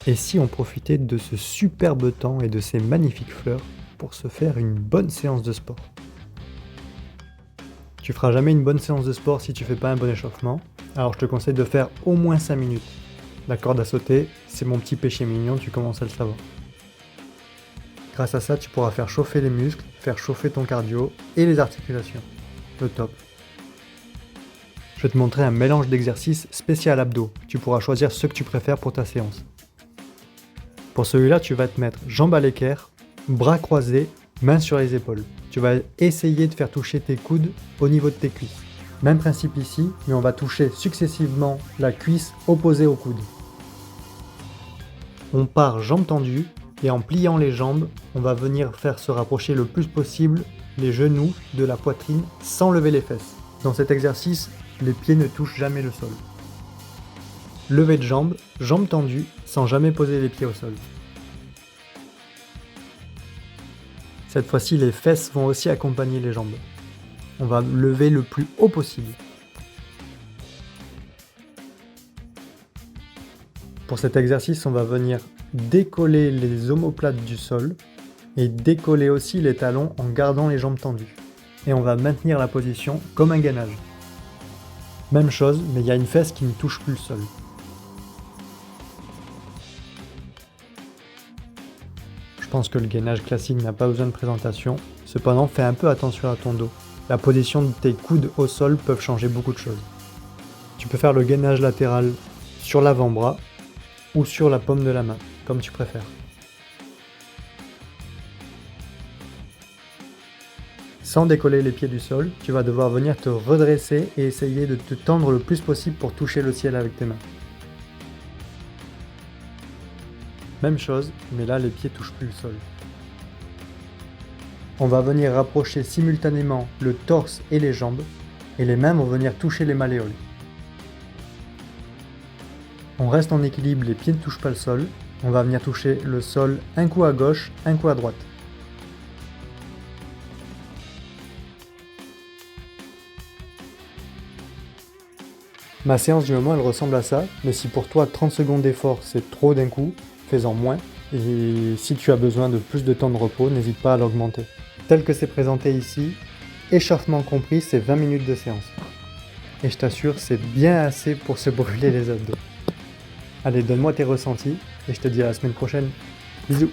Et si on profitait de ce superbe temps et de ces magnifiques fleurs pour se faire une bonne séance de sport? Tu feras jamais une bonne séance de sport si tu fais pas un bon échauffement, alors je te conseille de faire au moins 5 minutes. La corde à sauter, c'est mon petit péché mignon, tu commences à le savoir. Grâce à ça, tu pourras faire chauffer les muscles, faire chauffer ton cardio et les articulations. Le top. Je vais te montrer un mélange d'exercices spécial abdos. Tu pourras choisir ceux que tu préfères pour ta séance. Pour celui-là, tu vas te mettre jambes à l'équerre, bras croisés, mains sur les épaules. Tu vas essayer de faire toucher tes coudes au niveau de tes cuisses. Même principe ici, mais on va toucher successivement la cuisse opposée au coude. On part jambes tendues et en pliant les jambes, on va venir faire se rapprocher le plus possible les genoux de la poitrine sans lever les fesses. Dans cet exercice, les pieds ne touchent jamais le sol. Lever de jambes, jambes tendues, sans jamais poser les pieds au sol. Cette fois-ci, les fesses vont aussi accompagner les jambes. On va lever le plus haut possible. Pour cet exercice, on va venir décoller les omoplates du sol et décoller aussi les talons en gardant les jambes tendues. Et on va maintenir la position comme un gainage. Même chose, mais il y a une fesse qui ne touche plus le sol. Je pense que le gainage classique n'a pas besoin de présentation, cependant fais un peu attention à ton dos. La position de tes coudes au sol peuvent changer beaucoup de choses. Tu peux faire le gainage latéral sur l'avant-bras ou sur la paume de la main, comme tu préfères. Sans décoller les pieds du sol, tu vas devoir venir te redresser et essayer de te tendre le plus possible pour toucher le ciel avec tes mains. Même chose, mais là les pieds touchent plus le sol. On va venir rapprocher simultanément le torse et les jambes, et les mains vont venir toucher les malléoles. On reste en équilibre, les pieds ne touchent pas le sol. On va venir toucher le sol un coup à gauche, un coup à droite. Ma séance du moment, elle ressemble à ça, mais si pour toi 30 secondes d'effort c'est trop d'un coup, fais-en moins. Et si tu as besoin de plus de temps de repos, n'hésite pas à l'augmenter. Tel que c'est présenté ici, échauffement compris, c'est 20 minutes de séance. Et je t'assure, c'est bien assez pour se brûler les abdos. Allez, donne-moi tes ressentis et je te dis à la semaine prochaine. Bisous!